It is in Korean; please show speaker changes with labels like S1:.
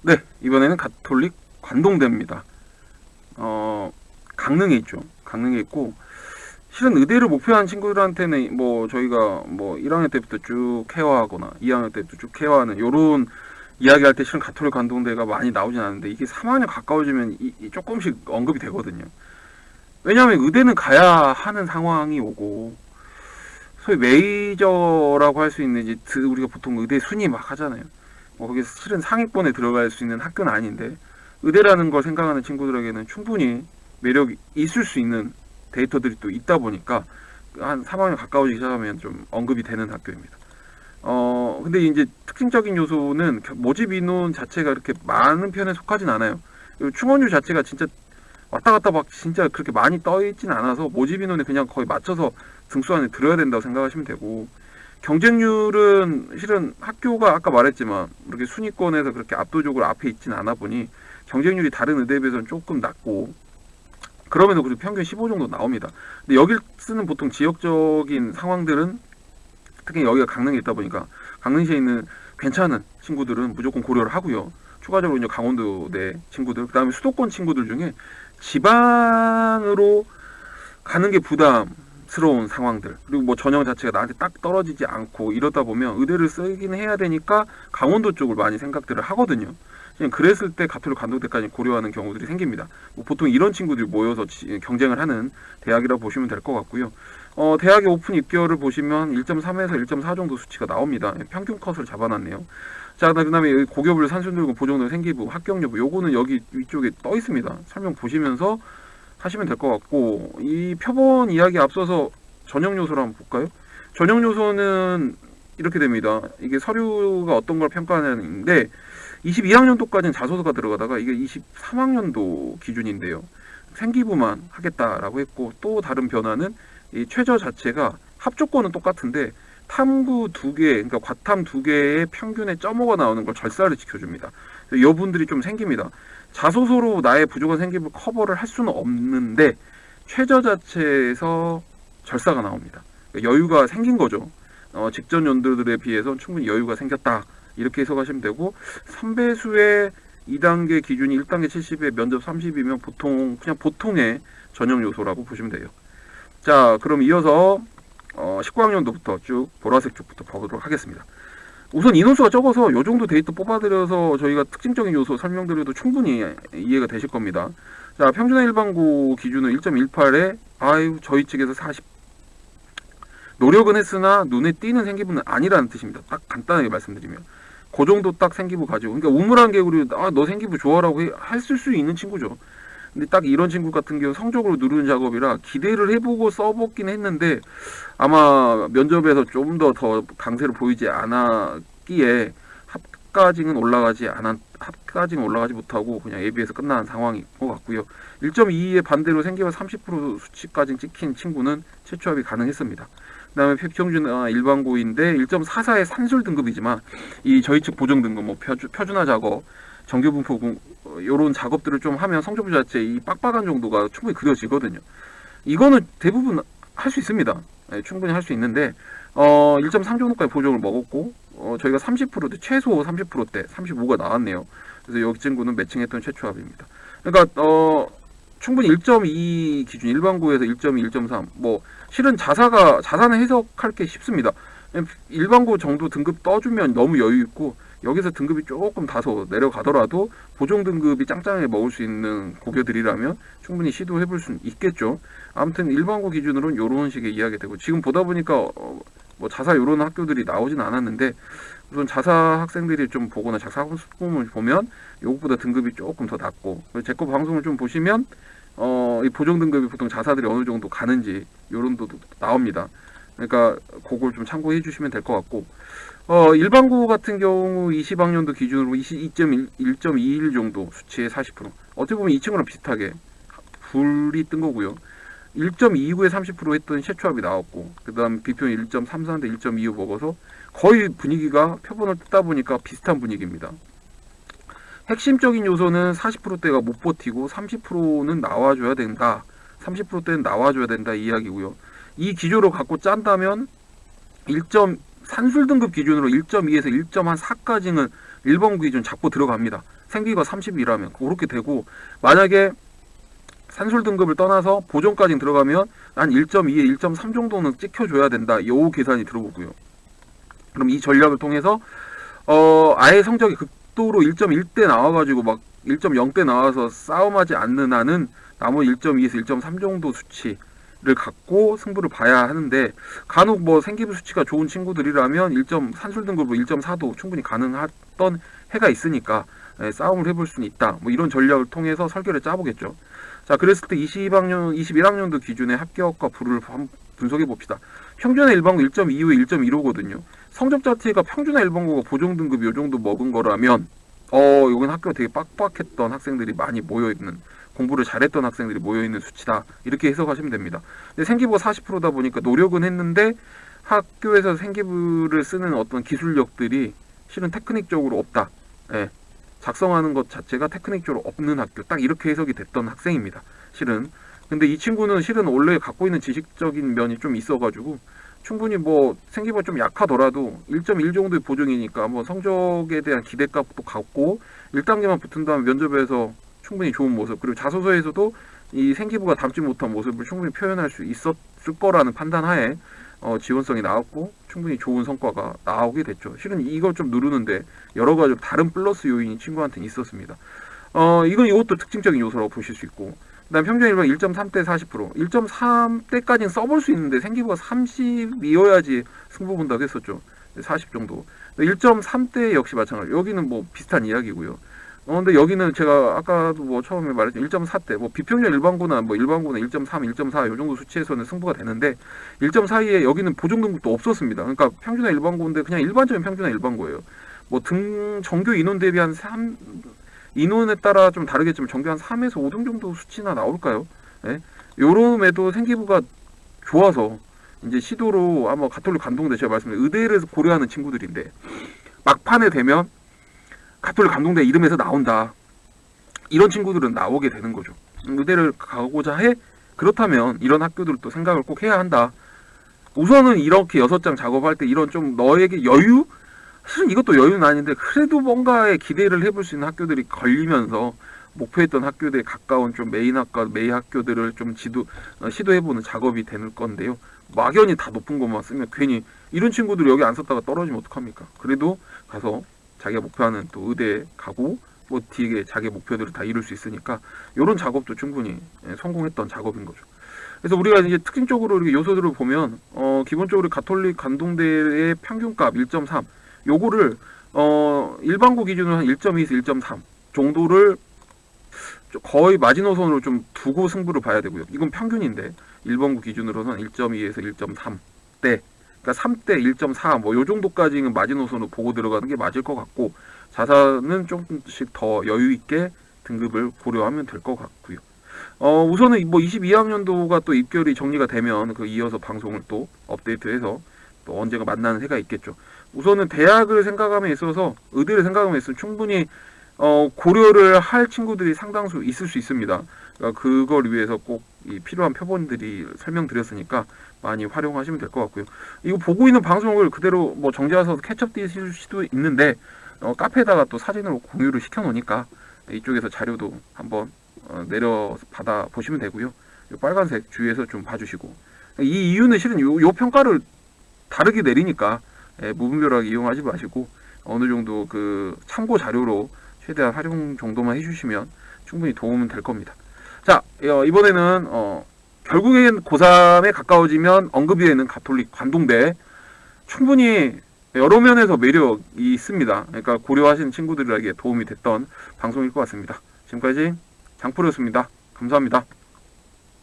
S1: 네, 이번에는 가톨릭 관동대입니다. 강릉에 있죠. 강릉에 있고, 실은 의대를 목표한 친구들한테는 뭐 저희가 뭐 1학년 때부터 쭉 케어하거나 2학년 때부터 쭉 케어하는 요런 이야기할 때 실은 가톨릭 관동대가 많이 나오진 않는데, 이게 3학년 가까워지면 조금씩 언급이 되거든요. 왜냐하면 의대는 가야 하는 상황이 오고, 소위 메이저라고 할 수 있는 이제 우리가 보통 의대 순위 막 하잖아요. 뭐 거기 실은 상위권에 들어갈 수 있는 학교는 아닌데, 의대라는 걸 생각하는 친구들에게는 충분히 매력이 있을 수 있는 데이터들이 또 있다 보니까 한 3학년 가까워지기 시작하면 좀 언급이 되는 학교입니다. 근데 이제 특징적인 요소는 모집 인원 자체가 그렇게 많은 편에 속하진 않아요. 그리고 충원율 자체가 진짜 왔다 갔다 막 진짜 그렇게 많이 떠 있진 않아서 모집 인원에 그냥 거의 맞춰서 등수 안에 들어야 된다고 생각하시면 되고, 경쟁률은 실은 학교가 아까 말했지만 이렇게 순위권에서 그렇게 압도적으로 앞에 있진 않아 보니 경쟁률이 다른 의대에 비해서는 조금 낮고, 그럼에도 그래도 평균 15 정도 나옵니다. 근데 여길 쓰는 보통 지역적인 상황들은, 특히 여기가 강릉에 있다 보니까 강릉시에 있는 괜찮은 친구들은 무조건 고려를 하고요. 추가적으로 이제 강원도내 친구들, 그 다음에 수도권 친구들 중에 지방으로 가는 게 부담스러운 상황들, 그리고 뭐 전형 자체가 나한테 딱 떨어지지 않고 이러다 보면 의대를 쓰긴 해야 되니까 강원도 쪽을 많이 생각들을 하거든요. 그랬을 때 가톨릭 관동대까지 고려하는 경우들이 생깁니다. 뭐 보통 이런 친구들이 모여서 경쟁을 하는 대학이라 보시면 될 것 같고요. 대학의 오픈 입결을 보시면 1.3에서 1.4 정도 수치가 나옵니다. 평균 컷을 잡아놨네요. 자, 그 다음에 고교불, 산술들고 보정들, 생기부, 합격 여부, 요거는 여기 위쪽에 떠 있습니다. 설명 보시면서 하시면 될 것 같고, 이 표본 이야기 앞서서 전형 요소를 한번 볼까요? 전형 요소는 이렇게 됩니다. 이게 서류가 어떤 걸 평가하는데, 22학년도까지는 자소서가 들어가다가 이게 23학년도 기준인데요. 생기부만 하겠다라고 했고, 또 다른 변화는 이 최저 자체가 합조건은 똑같은데 탐구 2개, 그러니까 과탐 2개의 평균에 점오가 나오는 걸 절사를 지켜줍니다. 여분들이 좀 생깁니다. 자소서로 나의 부족한 생기부 커버를 할 수는 없는데 최저 자체에서 절사가 나옵니다. 그러니까 여유가 생긴 거죠. 직전 연도들에 비해서 충분히 여유가 생겼다, 이렇게 해석하시면 되고, 3배수의 2단계 기준이 1단계 70에 면접 30이면 그냥 보통의 전형 요소라고 보시면 돼요. 자, 그럼 이어서 19학년도부터 쭉 보라색 쪽부터 보도록 하겠습니다. 우선 인원수가 적어서 이 정도 데이터 뽑아드려서 저희가 특징적인 요소 설명드려도 충분히 이해가 되실 겁니다. 자, 평균의 일반고 기준은 1.18에 저희 측에서 40, 노력은 했으나 눈에 띄는 생기부는 아니라는 뜻입니다. 딱 간단하게 말씀드리면 그 정도 딱 생기부 가지고, 그러니까 우물한 개구리 너 생기부 좋아라고 했을 수 있는 친구죠. 근데 딱 이런 친구 같은 경우 성적으로 누르는 작업이라 기대를 해보고 써보긴 했는데 아마 면접에서 좀 더 강세를 보이지 않았기에 합까지는 올라가지 못하고 그냥 예비에서 끝난 상황인 것 같고요. 1.22의 반대로 생기부 30% 수치까지 찍힌 친구는 최초 합이 가능했습니다. 그 다음에 평균 일반고인데 1.44의 산술 등급이지만 이 저희 측 보정 등급, 뭐 표준화 작업, 정규 분포 이런 작업들을 좀 하면 성적표 자체 이 빡빡한 정도가 충분히 그려지거든요. 이거는 대부분 할 수 있습니다. 충분히 할 수 있는데 1.3 정도까지 보정을 먹었고, 저희가 30%대 최소 30%대 35가 나왔네요. 그래서 여기 친구는 매칭했던 최초 합입니다. 그러니까 충분히 1.2 기준 일반고에서 1.2, 1.3 뭐 실은 자사는 해석할 게 쉽습니다. 일반고 정도 등급 떠주면 너무 여유 있고, 여기서 등급이 조금 다소 내려가더라도 보정 등급이 짱짱하게 먹을 수 있는 고교들이라면 충분히 시도해 볼 수 있겠죠. 아무튼 일반고 기준으로는 이런 식의 이야기 되고, 지금 보다 보니까 뭐 자사 이런 학교들이 나오진 않았는데, 우선 자사 학생들이 좀 보거나 자사 학부모를 보면 이것보다 등급이 조금 더 낮고, 제 거 방송을 좀 보시면 이 보정 등급이 보통 자사들이 어느 정도 가는지 이런 것도 나옵니다. 그러니까 그걸 좀 참고해 주시면 될 것 같고, 일반고 같은 경우 20학년도 기준으로 1.21 정도 수치의 40%, 어떻게 보면 이 친구랑 비슷하게 불이 뜬 거고요. 1.29에 30% 했던 최초합이 나왔고, 그 다음 비표는 1.34인데 1.25 먹어서 거의 분위기가 표본을 뜯다 보니까 비슷한 분위기입니다. 핵심적인 요소는 40%대가 못 버티고 30%는 나와줘야 된다, 30%대는 나와줘야 된다 이야기고요. 이 기조로 갖고 짠다면 산술 등급 기준으로 1.2에서 1.4까지는 일반고 기준 잡고 들어갑니다. 생기가 30이라면 그렇게 되고, 만약에 산술 등급을 떠나서 보존까지 들어가면 한 1.2에 1.3 정도는 찍혀줘야 된다. 요 계산이 들어보고요. 그럼 이 전략을 통해서 아예 성적이 극도로 1.1대 나와가지고 막 1.0대 나와서 싸움하지 않는 한은 나머지 1.2에서 1.3 정도 수치를 갖고 승부를 봐야 하는데, 간혹 뭐 생기부 수치가 좋은 친구들이라면 산술 등급으로 1.4도 충분히 가능했던 해가 있으니까 싸움을 해볼 수는 있다. 뭐 이런 전략을 통해서 설계를 짜보겠죠. 자, 그랬을 때 21학년도 기준의 합격과 불을 한번 분석해 봅시다. 평균의 일반고 1.25에 1.15거든요. 성적 자체가 평균의 일반고가 보정 등급 요 정도 먹은 거라면 여긴 학교가 되게 빡빡했던 학생들이 많이 모여있는, 공부를 잘했던 학생들이 모여있는 수치다. 이렇게 해석하시면 됩니다. 근데 생기부가 40%다 보니까 노력은 했는데 학교에서 생기부를 쓰는 어떤 기술력들이 실은 테크닉적으로 없다. 예. 작성하는 것 자체가 테크닉적으로 없는 학교, 딱 이렇게 해석이 됐던 학생입니다. 실은. 근데 이 친구는 실은 원래 갖고 있는 지식적인 면이 좀 있어가지고 충분히 뭐 생기부가 좀 약하더라도 1.1 정도의 보정이니까 뭐 성적에 대한 기대값도 갖고 1단계만 붙은 다음 면접에서 충분히 좋은 모습, 그리고 자소서에서도 이 생기부가 담지 못한 모습을 충분히 표현할 수 있었을 거라는 판단하에 지원성이 나왔고 충분히 좋은 성과가 나오게 됐죠. 실은 이걸 좀 누르는데 여러 가지 다른 플러스 요인이 친구한테는 있었습니다. 이것도 특징적인 요소라고 보실 수 있고, 그다음 평균 일반 1.3대 40%, 1.3대까지는 써볼 수 있는데 생기부가 30이어야지 승부 본다고 했었죠. 40 정도. 1.3대 역시 마찬가지. 여기는 뭐 비슷한 이야기고요. 근데 여기는 제가 아까도 뭐 처음에 말했죠. 1.4대, 뭐 비평균 일반고나 뭐 일반고는 1.3, 1.4 요 정도 수치에서는 승부가 되는데 1.4에 여기는 보정 등급도 없었습니다. 그러니까 평균의 일반고인데 그냥 일반적인 평균의 일반고예요. 뭐 정규 인원 대비 한 3, 인원에 따라 좀 다르겠지만 정규 한 3에서 5등 정도 수치나 나올까요? 예? 요럼에도 생기부가 좋아서 이제 시도로 아마 가톨릭 감동대, 제가 말씀드린 의대를 고려하는 친구들인데 막판에 되면 가톨릭 감동대 이름에서 나온다. 이런 친구들은 나오게 되는 거죠. 의대를 가고자 해? 그렇다면 이런 학교들도 생각을 꼭 해야 한다. 우선은 이렇게 6장 작업할 때 이런 좀 너에게 여유? 사실 이것도 여유는 아닌데 그래도 뭔가에 기대를 해볼 수 있는 학교들이 걸리면서 목표했던 학교들에 가까운 좀 메인 학과, 메이 학교들을 좀 시도해보는 작업이 되는 건데요. 막연히 다 높은 것만 쓰면 괜히 이런 친구들이 여기 안 썼다가 떨어지면 어떡합니까? 그래도 가서 자기가 목표하는 또 의대에 가고 뭐 뒤에 자기 목표들을 다 이룰 수 있으니까 이런 작업도 충분히 성공했던 작업인 거죠. 그래서 우리가 이제 특징적으로 이렇게 요소들을 보면 기본적으로 가톨릭 간동대의 평균값 1.3 요거를 일반고 기준으로 한 1.2에서 1.3 정도를 거의 마지노선으로 좀 두고 승부를 봐야 되고요. 이건 평균인데 일반고 기준으로는 1.2에서 1.3대, 그러니까 3대 1.4 뭐 요 정도까지는 마지노선으로 보고 들어가는 게 맞을 것 같고, 자사는 조금씩 더 여유 있게 등급을 고려하면 될 것 같고요. 우선은 뭐 22학년도가 또 입결이 정리가 되면 그 이어서 방송을 또 업데이트해서 또 언젠가 만나는 해가 있겠죠. 우선은 대학을 생각함에 있어서 의대를 생각함에 있어서 충분히 고려를 할 친구들이 상당수 있을 수 있습니다. 그러니까 그걸 위해서 꼭 이 필요한 표본들이 설명드렸으니까 많이 활용하시면 될 것 같고요. 이거 보고 있는 방송을 그대로 뭐 정지해서 캐첩되실 수도 있는데 카페에다가 또 사진으로 공유를 시켜 놓으니까 이쪽에서 자료도 한번 내려 받아 보시면 되고요. 이 빨간색 주위에서 좀 봐주시고, 이 이유는 실은 요 평가를 다르게 내리니까 무분별하게 이용하지 마시고 어느 정도 그 참고 자료로 최대한 활용 정도만 해주시면 충분히 도움은 될 겁니다. 자, 이번에는 결국엔 고3에 가까워지면 언급이 되는 가톨릭 관동대, 충분히 여러 면에서 매력이 있습니다. 그러니까 고려하시는 친구들에게 도움이 됐던 방송일 것 같습니다. 지금까지 장프로였습니다. 감사합니다.